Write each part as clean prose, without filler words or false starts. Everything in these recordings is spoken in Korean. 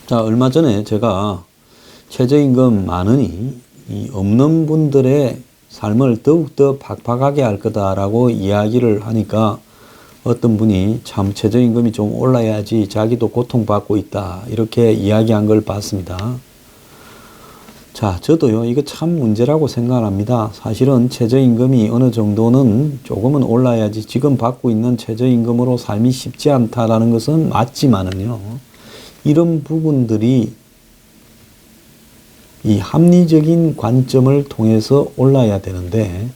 자, 얼마 전에 제가 최저임금 많으니 이 없는 분들의 삶을 더욱더 팍팍하게 할 거다라고 이야기를 하니까 어떤 분이 참 최저임금이 좀 올라야지 자기도 고통받고 있다 이렇게 이야기한 걸 봤습니다. 자, 저도요 이거 참 문제라고 생각합니다. 사실은 최저임금이 어느 정도는 조금은 올라야지 지금 받고 있는 최저임금으로 삶이 쉽지 않다라는 것은 맞지만은요, 이런 부분들이 이 합리적인 관점을 통해서 올라야 되는데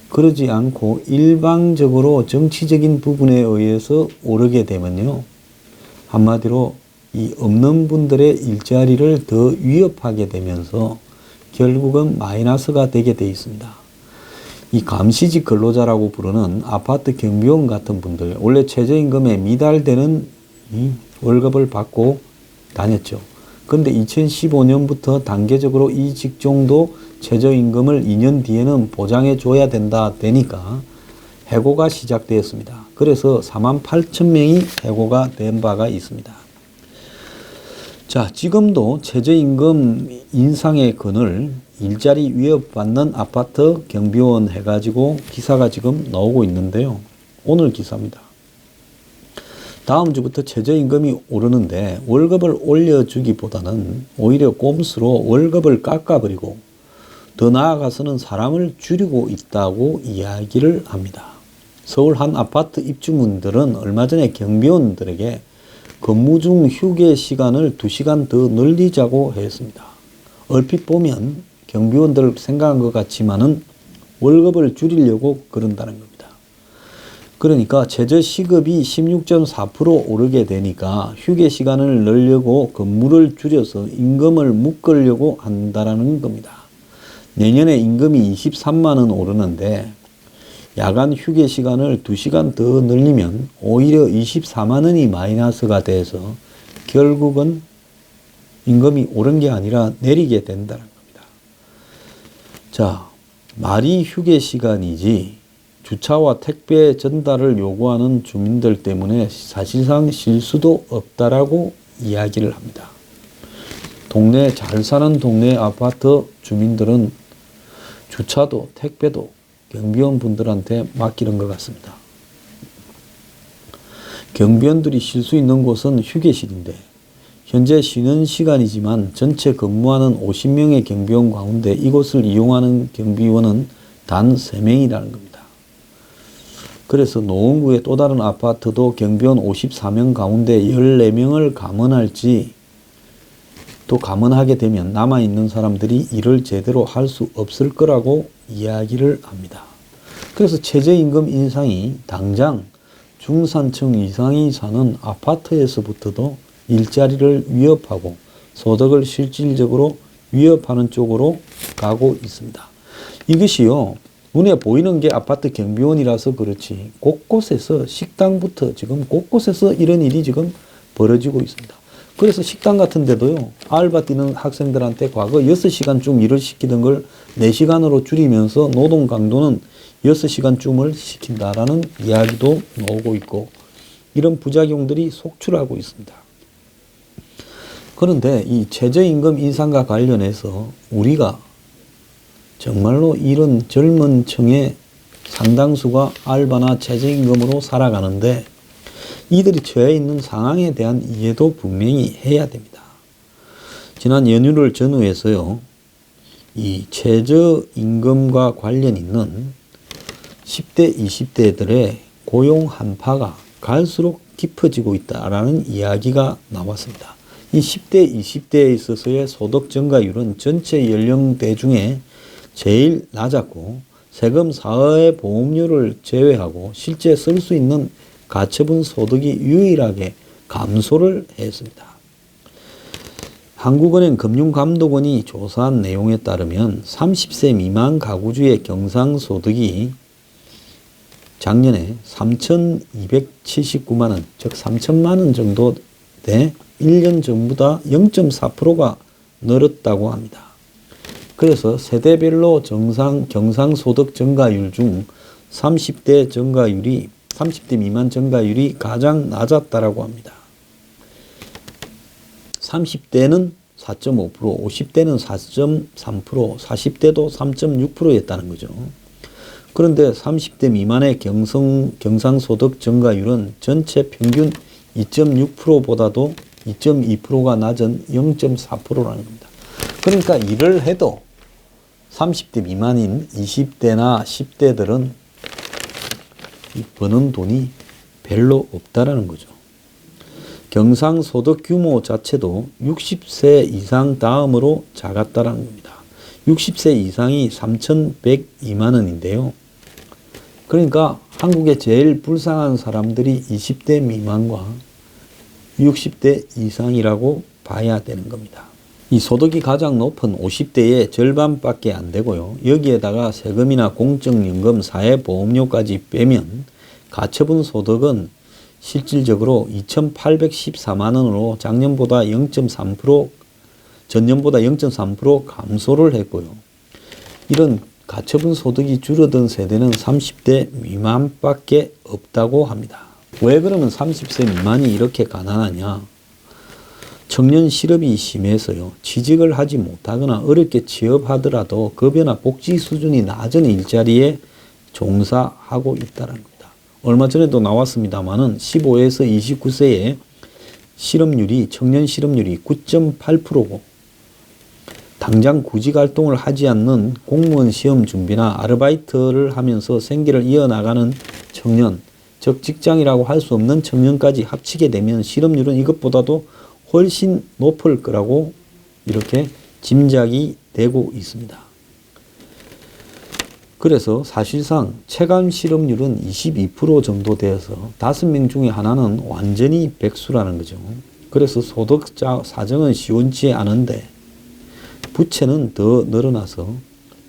그러지 않고 일방적으로 정치적인 부분에 의해서 오르게 되면요, 한마디로 이 없는 분들의 일자리를 더 위협하게 되면서 결국은 마이너스가 되게 돼 있습니다. 이 감시직 근로자라고 부르는 아파트 경비원 같은 분들, 원래 최저임금에 미달되는 이 월급을 받고 다녔죠. 근데 2015년부터 단계적으로 이 직종도 최저임금을 2년 뒤에는 보장해 줘야 된다 되니까 해고가 시작되었습니다. 그래서 48,000명이 해고가 된 바가 있습니다. 자, 지금도 최저임금 인상의 건을 일자리 위협받는 아파트 경비원 해가지고 기사가 지금 나오고 있는데요. 오늘 기사입니다. 다음 주부터 최저임금이 오르는데 월급을 올려주기보다는 오히려 꼼수로 월급을 깎아버리고 더 나아가서는 사람을 줄이고 있다고 이야기를 합니다. 서울 한 아파트 입주민들은 얼마 전에 경비원들에게 근무 중 휴게 시간을 2시간 더 늘리자고 했습니다. 얼핏 보면 경비원들 생각한 것 같지만은 월급을 줄이려고 그런다는 겁니다. 그러니까 최저시급이 16.4% 오르게 되니까 휴게 시간을 늘려고 근무를 줄여서 임금을 묶으려고 한다는 겁니다. 내년에 임금이 23만 원 오르는데 야간 휴게 시간을 2시간 더 늘리면 오히려 24만 원이 마이너스가 돼서 결국은 임금이 오른 게 아니라 내리게 된다는 겁니다. 자, 말이 휴게 시간이지 주차와 택배 전달을 요구하는 주민들 때문에 사실상 쉴 수도 없다라고 이야기를 합니다. 동네 잘 사는 동네 아파트 주민들은 주차도 택배도 경비원 분들한테 맡기는 것 같습니다. 경비원들이 쉴 수 있는 곳은 휴게실인데 현재 쉬는 시간이지만 전체 근무하는 50명의 경비원 가운데 이곳을 이용하는 경비원은 단 3명이라는 겁니다. 그래서 노원구의 또 다른 아파트도 경비원 54명 가운데 14명을 감원할지, 또 감원하게 되면 남아있는 사람들이 일을 제대로 할 수 없을 거라고 이야기를 합니다. 그래서 최저임금 인상이 당장 중산층 이상이 사는 아파트에서부터도 일자리를 위협하고 소득을 실질적으로 위협하는 쪽으로 가고 있습니다. 이것이요, 눈에 보이는 게 아파트 경비원이라서 그렇지 곳곳에서 식당부터 지금 곳곳에서 이런 일이 지금 벌어지고 있습니다. 그래서 식당 같은 데도요, 알바 뛰는 학생들한테 과거 6시간쯤 일을 시키던 걸 4시간으로 줄이면서 노동 강도는 6시간쯤을 시킨다라는 이야기도 나오고 있고 이런 부작용들이 속출하고 있습니다. 그런데 이 최저임금 인상과 관련해서 우리가 정말로 이런 젊은 층의 상당수가 알바나 최저임금으로 살아가는데 이들이 처해 있는 상황에 대한 이해도 분명히 해야 됩니다. 지난 연휴를 전후해서요, 이 최저임금과 관련 있는 10대, 20대들의 고용 한파가 갈수록 깊어지고 있다라는 이야기가 나왔습니다. 이 10대, 20대에 있어서의 소득 증가율은 전체 연령대 중에 제일 낮았고 세금 사회보험료를 제외하고 실제 쓸 수 있는 가처분 소득이 유일하게 감소를 했습니다. 한국은행 금융감독원이 조사한 내용에 따르면 30세 미만 가구주의 경상소득이 작년에 3,279만 원, 즉 3천만 원 정도 돼 1년 전보다 0.4%가 늘었다고 합니다. 그래서 세대별로 경상소득 증가율 중 30대 미만 증가율이 가장 낮았다라고 합니다. 30대는 4.5%, 50대는 4.3%, 40대도 3.6%였다는 거죠. 그런데 30대 미만의 경상소득 증가율은 전체 평균 2.6%보다도 2.2%가 낮은 0.4%라는 겁니다. 그러니까 일을 해도 30대 미만인 20대나 10대들은 버는 돈이 별로 없다라는 거죠. 경상소득 규모 자체도 60세 이상 다음으로 작았다라는 겁니다. 60세 이상이 3,102만 원인데요. 그러니까 한국의 제일 불쌍한 사람들이 20대 미만과 60대 이상이라고 봐야 되는 겁니다. 이 소득이 가장 높은 50대의 절반밖에 안 되고요. 여기에다가 세금이나 공적연금, 사회보험료까지 빼면 가처분 소득은 실질적으로 2,814만 원으로 작년보다 0.3%, 전년보다 0.3% 감소를 했고요. 이런 가처분 소득이 줄어든 세대는 30대 미만밖에 없다고 합니다. 왜 그러면 30세 미만이 이렇게 가난하냐? 청년 실업이 심해서요. 취직을 하지 못하거나 어렵게 취업하더라도 급여나 복지 수준이 낮은 일자리에 종사하고 있다는 겁니다. 얼마 전에도 나왔습니다만은 15에서 29세의 실업률이, 청년 실업률이 9.8%고 당장 구직 활동을 하지 않는 공무원 시험 준비나 아르바이트를 하면서 생계를 이어나가는 청년, 즉 직장이라고 할 수 없는 청년까지 합치게 되면 실업률은 이것보다도 훨씬 높을 거라고 이렇게 짐작이 되고 있습니다. 그래서 사실상 체감 실업률은 22% 정도 되어서 5명 중에 하나는 완전히 백수라는 거죠. 그래서 소득자 사정은 시원치 않은데 부채는 더 늘어나서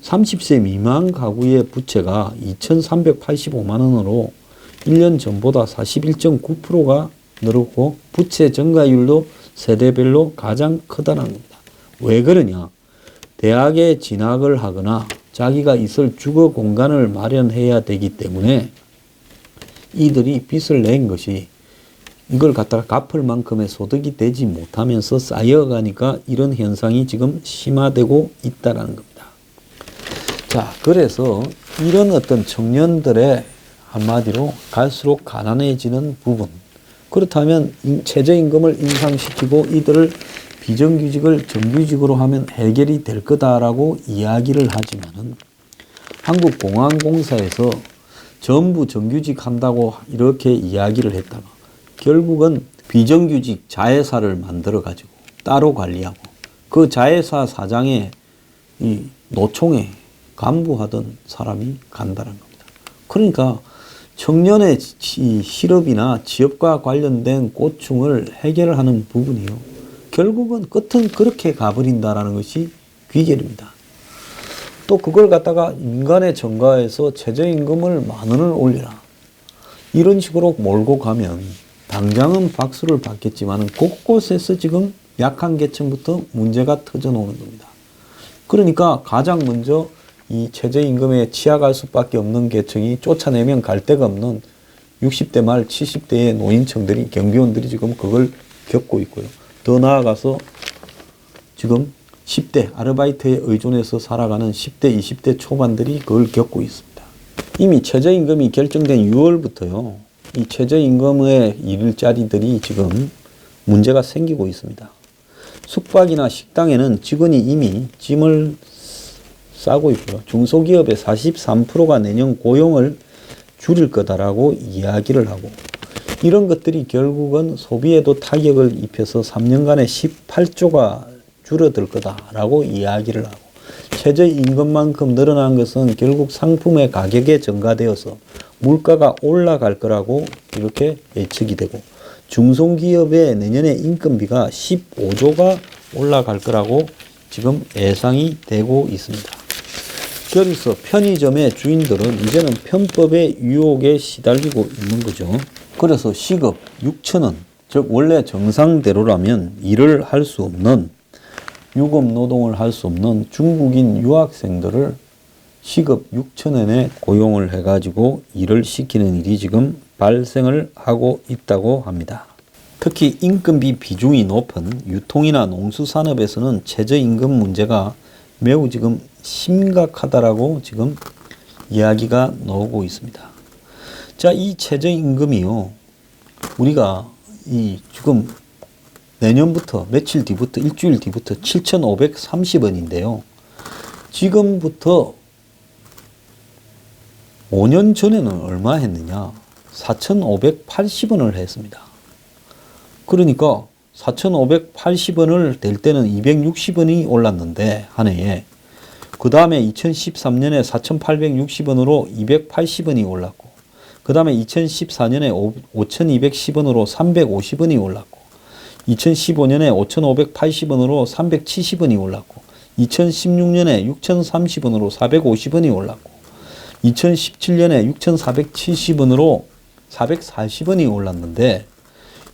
30세 미만 가구의 부채가 2,385만 원으로 1년 전보다 41.9%가 늘었고 부채 증가율도 세대별로 가장 크다는 겁니다. 왜 그러냐? 대학에 진학을 하거나 자기가 있을 주거 공간을 마련해야 되기 때문에 이들이 빚을 낸 것이 이걸 갖다가 갚을 만큼의 소득이 되지 못하면서 쌓여가니까 이런 현상이 지금 심화되고 있다는 겁니다. 자, 그래서 이런 어떤 청년들의 한마디로 갈수록 가난해지는 부분, 그렇다면 최저임금을 인상시키고 이들을 비정규직을 정규직으로 하면 해결이 될 거다라고 이야기를 하지만은 한국공항공사에서 전부 정규직 한다고 이렇게 이야기를 했다가 결국은 비정규직 자회사를 만들어 가지고 따로 관리하고 그 자회사 사장의 이 노총에 간부하던 사람이 간다는 겁니다. 그러니까 청년의 실업이나 취업과 관련된 고충을 해결하는 부분이요. 결국은 끝은 그렇게 가버린다라는 것이 귀결입니다. 또 그걸 갖다가 민간에 전가해서 최저임금을 10,000원을 올리라. 이런 식으로 몰고 가면 당장은 박수를 받겠지만 곳곳에서 지금 약한 계층부터 문제가 터져 나오는 겁니다. 그러니까 가장 먼저 이 최저임금에 취약할 수밖에 없는 계층이 쫓아내면 갈 데가 없는 60대 말 70대의 노인층들이, 경비원들이 지금 그걸 겪고 있고요. 더 나아가서 지금 10대 아르바이트에 의존해서 살아가는 10대, 20대 초반들이 그걸 겪고 있습니다. 이미 최저임금이 결정된 6월부터요. 이 최저임금의 일자리들이 지금 문제가 생기고 있습니다. 숙박이나 식당에는 직원이 이미 짐을 싸고 있고요. 중소기업의 43%가 내년 고용을 줄일 거다라고 이야기를 하고 이런 것들이 결국은 소비에도 타격을 입혀서 3년간에 18조가 줄어들 거다라고 이야기를 하고 최저임금만큼 늘어난 것은 결국 상품의 가격에 전가되어서 물가가 올라갈 거라고 이렇게 예측이 되고 중소기업의 내년에 인건비가 15조가 올라갈 거라고 지금 예상이 되고 있습니다. 그래서 편의점의 주인들은 이제는 편법의 유혹에 시달리고 있는 거죠. 그래서 시급 6,000원, 즉 원래 정상대로라면 일을 할 수 없는 유급 노동을 할 수 없는 중국인 유학생들을 시급 6,000원에 고용을 해가지고 일을 시키는 일이 지금 발생을 하고 있다고 합니다. 특히 인건비 비중이 높은 유통이나 농수산업에서는 최저임금 문제가 매우 지금 심각하다라고 지금 이야기가 나오고 있습니다. 자, 이 최저임금이요, 우리가 이 지금 내년부터 며칠 뒤부터 일주일 뒤부터 7,530원인데요. 지금부터 5년 전에는 얼마 했느냐? 4,580원을 했습니다. 그러니까 4,580원을 될 때는 260원이 올랐는데 한 해에, 그 다음에 2013년에 4,860원으로 280원이 올랐고, 그 다음에 2014년에 5,210원으로 350원이 올랐고, 2015년에 5,580원으로 370원이 올랐고, 2016년에 6,030원으로 450원이 올랐고, 2017년에 6,470원으로 440원이 올랐는데,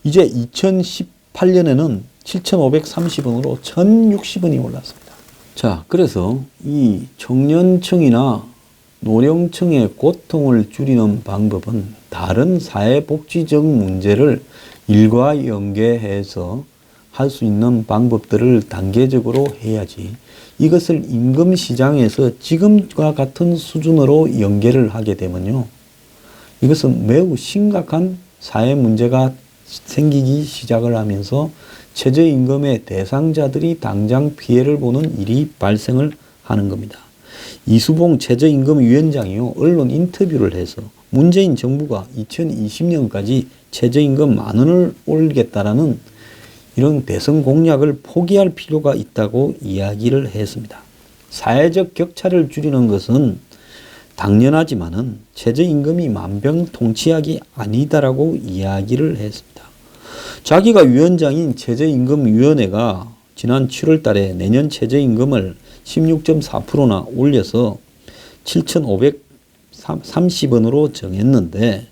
이제 2018년에는 7,530원으로 1,060원이 올랐습니다. 자, 그래서 이 청년층이나 노령층의 고통을 줄이는 방법은 다른 사회복지적 문제를 일과 연계해서 할 수 있는 방법들을 단계적으로 해야지, 이것을 임금시장에서 지금과 같은 수준으로 연계를 하게 되면요, 이것은 매우 심각한 사회 문제가 생기기 시작을 하면서 최저임금의 대상자들이 당장 피해를 보는 일이 발생을 하는 겁니다. 이수봉 최저임금위원장이요, 언론 인터뷰를 해서 문재인 정부가 2020년까지 최저임금 10,000원을 올리겠다라는 이런 대선 공약을 포기할 필요가 있다고 이야기를 했습니다. 사회적 격차를 줄이는 것은 당연하지만은 최저임금이 만병통치약이 아니다라고 이야기를 했습니다. 자기가 위원장인 최저임금위원회가 지난 7월 달에 내년 최저임금을 16.4%나 올려서 7,530원으로 정했는데,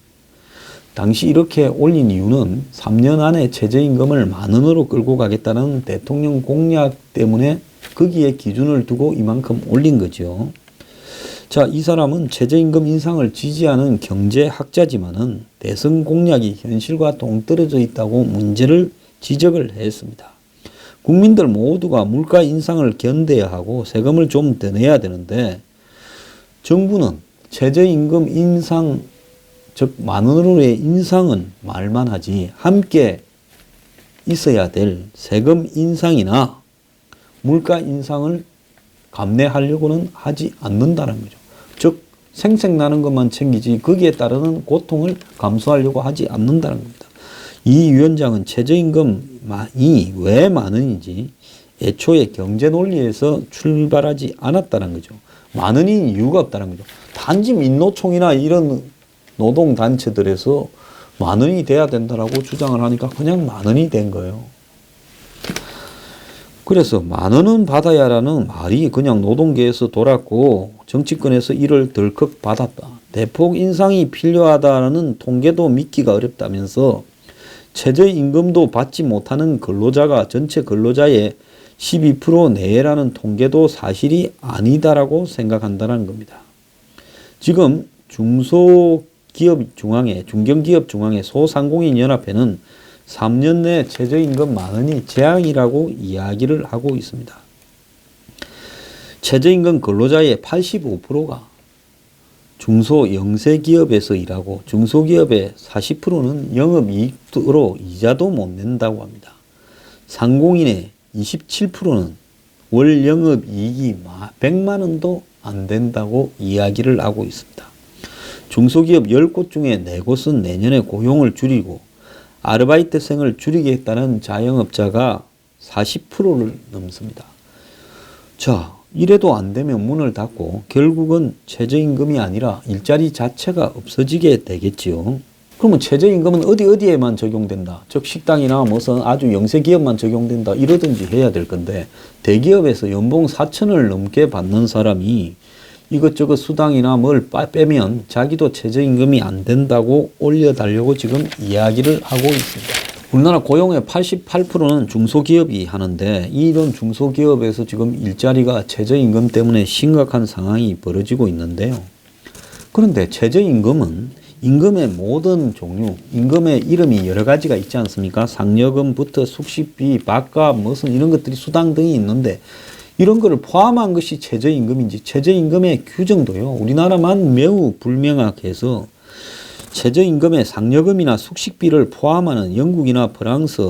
당시 이렇게 올린 이유는 3년 안에 최저임금을 10,000원으로 끌고 가겠다는 대통령 공약 때문에 거기에 기준을 두고 이만큼 올린 거죠. 자, 이 사람은 최저임금 인상을 지지하는 경제학자지만은 대선 공약이 현실과 동떨어져 있다고 문제를 지적을 했습니다. 국민들 모두가 물가 인상을 견뎌야 하고 세금을 좀 더 내야 되는데, 정부는 최저임금 인상, 즉 10,000원의 인상은 말만 하지 함께 있어야 될 세금 인상이나 물가 인상을 감내하려고는 하지 않는다는 거죠. 즉 생색나는 것만 챙기지 거기에 따르는 고통을 감수하려고 하지 않는다는 겁니다. 이 위원장은 최저임금이 왜 10,000원인지 애초에 경제 논리에서 출발하지 않았다는 거죠. 10,000원인 이유가 없다는 거죠. 단지 민노총이나 이런 노동단체들에서 10,000원이 돼야 된다라고 주장을 하니까 그냥 10,000원이 된 거예요. 그래서 10,000원은 받아야라는 말이 그냥 노동계에서 돌았고, 정치권에서 이를 덜컥 받았다. 대폭 인상이 필요하다는 통계도 믿기가 어렵다면서 최저임금도 받지 못하는 근로자가 전체 근로자의 12% 내외라는 통계도 사실이 아니다라고 생각한다는 겁니다. 지금 중견기업중앙회 소상공인연합회는 3년 내 최저임금 10,000원이 재앙이라고 이야기를 하고 있습니다. 최저임금 근로자의 85%가 중소 영세기업에서 일하고 중소기업의 40%는 영업이익으로 이자도 못 낸다고 합니다. 상공인의 27%는 월 영업이익이 100만 원도 안 된다고 이야기를 하고 있습니다. 중소기업 10곳 중에 4곳은 내년에 고용을 줄이고 아르바이트생을 줄이겠다는 자영업자가 40%를 넘습니다. 자, 이래도 안 되면 문을 닫고 결국은 최저임금이 아니라 일자리 자체가 없어지게 되겠지요. 그러면 최저임금은 어디에만 적용된다. 즉 식당이나 무슨 아주 영세기업만 적용된다. 이러든지 해야 될 건데, 대기업에서 연봉 4,000원을 넘게 받는 사람이 이것저것 수당이나 뭘 빼면 자기도 최저임금이 안 된다고 올려달라고 지금 이야기를 하고 있습니다. 우리나라 고용의 88%는 중소기업이 하는데, 이런 중소기업에서 지금 일자리가 최저임금 때문에 심각한 상황이 벌어지고 있는데요. 그런데 최저임금은 임금의 모든 종류, 임금의 이름이 여러 가지가 있지 않습니까? 상여금부터 숙식비, 밥값, 무슨 이런 것들이 수당 등이 있는데 이런 거를 포함한 것이 최저임금인지 최저임금의 규정도요. 우리나라만 매우 불명확해서 최저임금의 상여금이나 숙식비를 포함하는 영국이나 프랑스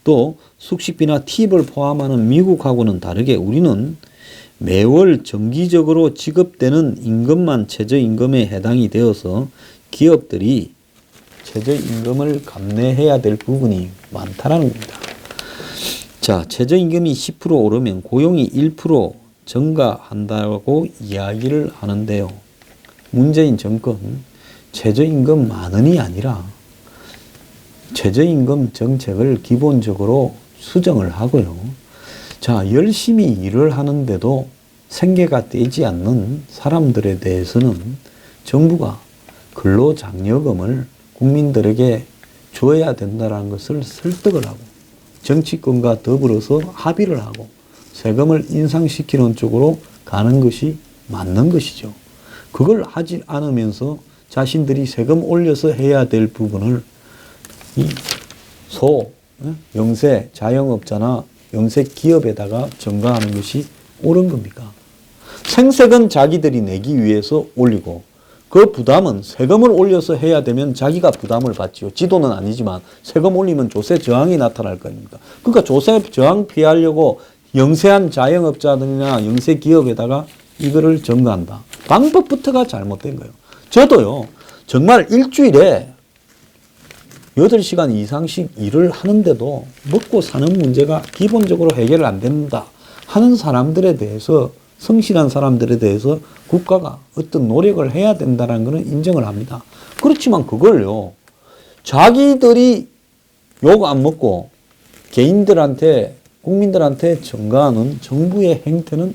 또 숙식비나 팁을 포함하는 미국하고는 다르게 우리는 매월 정기적으로 지급되는 임금만 최저임금에 해당이 되어서 기업들이 최저임금을 감내해야 될 부분이 많다라는 겁니다. 자, 최저임금이 10% 오르면 고용이 1% 증가한다고 이야기를 하는데요. 문재인 정권 최저임금 만원이 아니라 최저임금 정책을 기본적으로 수정을 하고요. 자, 열심히 일을 하는데도 생계가 떼지 않는 사람들에 대해서는 정부가 근로장려금을 국민들에게 줘야 된다는 것을 설득을 하고 정치권과 더불어서 합의를 하고 세금을 인상시키는 쪽으로 가는 것이 맞는 것이죠. 그걸 하지 않으면서 자신들이 세금 올려서 해야 될 부분을 이 영세 자영업자나 영세 기업에다가 전가하는 것이 옳은 겁니까? 생색은 자기들이 내기 위해서 올리고 그 부담은 세금을 올려서 해야 되면 자기가 부담을 받지요. 지도는 아니지만 세금 올리면 조세 저항이 나타날 거 아닙니까? 그러니까 조세 저항 피하려고 영세한 자영업자들이나 영세 기업에다가 이거를 전가한다. 방법부터가 잘못된 거예요. 저도요. 정말 일주일에 8시간 이상씩 일을 하는데도 먹고 사는 문제가 기본적으로 해결 안 된다 하는 사람들에 대해서 성실한 사람들에 대해서 국가가 어떤 노력을 해야 된다는 것은 인정을 합니다. 그렇지만 그걸요. 자기들이 욕 안 먹고 개인들한테 국민들한테 전가하는 정부의 행태는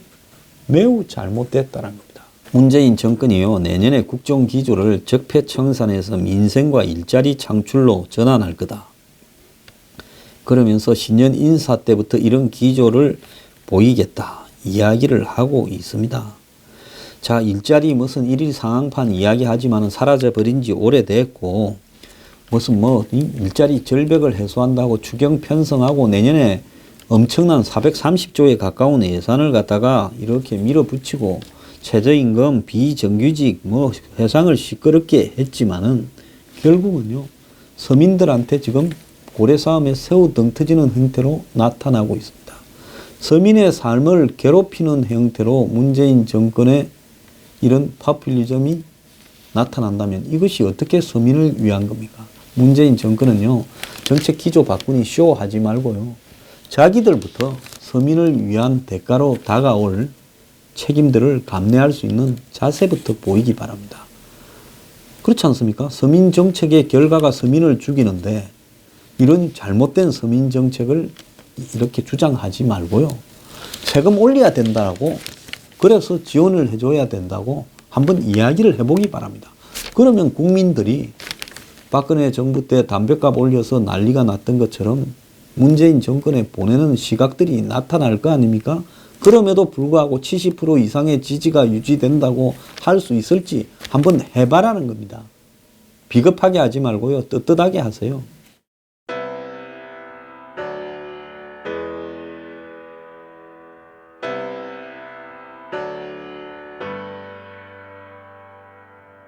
매우 잘못됐다는 겁니다. 문재인 정권이요. 내년에 국정기조를 적폐청산에서 민생과 일자리 창출로 전환할 거다. 그러면서 신년 인사 때부터 이런 기조를 보이겠다. 이야기를 하고 있습니다. 자, 일자리 무슨 일일 상황판 이야기하지만은 사라져버린 지 오래됐고 무슨 일자리 절벽을 해소한다고 추경 편성하고 내년에 엄청난 430조에 가까운 예산을 갖다가 이렇게 밀어붙이고 최저임금, 비정규직 회상을 시끄럽게 했지만은 결국은요 서민들한테 지금 고래싸움에 새우 등 터지는 형태로 나타나고 있습니다. 서민의 삶을 괴롭히는 형태로 문재인 정권의 이런 파퓰리즘이 나타난다면 이것이 어떻게 서민을 위한 겁니까? 문재인 정권은요 정책 기조 바꾸니 쇼하지 말고요 자기들부터 서민을 위한 대가로 다가올 책임들을 감내할 수 있는 자세부터 보이기 바랍니다. 그렇지 않습니까? 서민 정책의 결과가 서민을 죽이는데 이런 잘못된 서민 정책을 이렇게 주장하지 말고요. 세금 올려야 된다고 그래서 지원을 해줘야 된다고 한번 이야기를 해보기 바랍니다. 그러면 국민들이 박근혜 정부 때 담배값 올려서 난리가 났던 것처럼 문재인 정권에 보내는 시각들이 나타날 거 아닙니까? 그럼에도 불구하고 70% 이상의 지지가 유지된다고 할 수 있을지 한번 해봐라는 겁니다. 비겁하게 하지 말고요. 떳떳하게 하세요.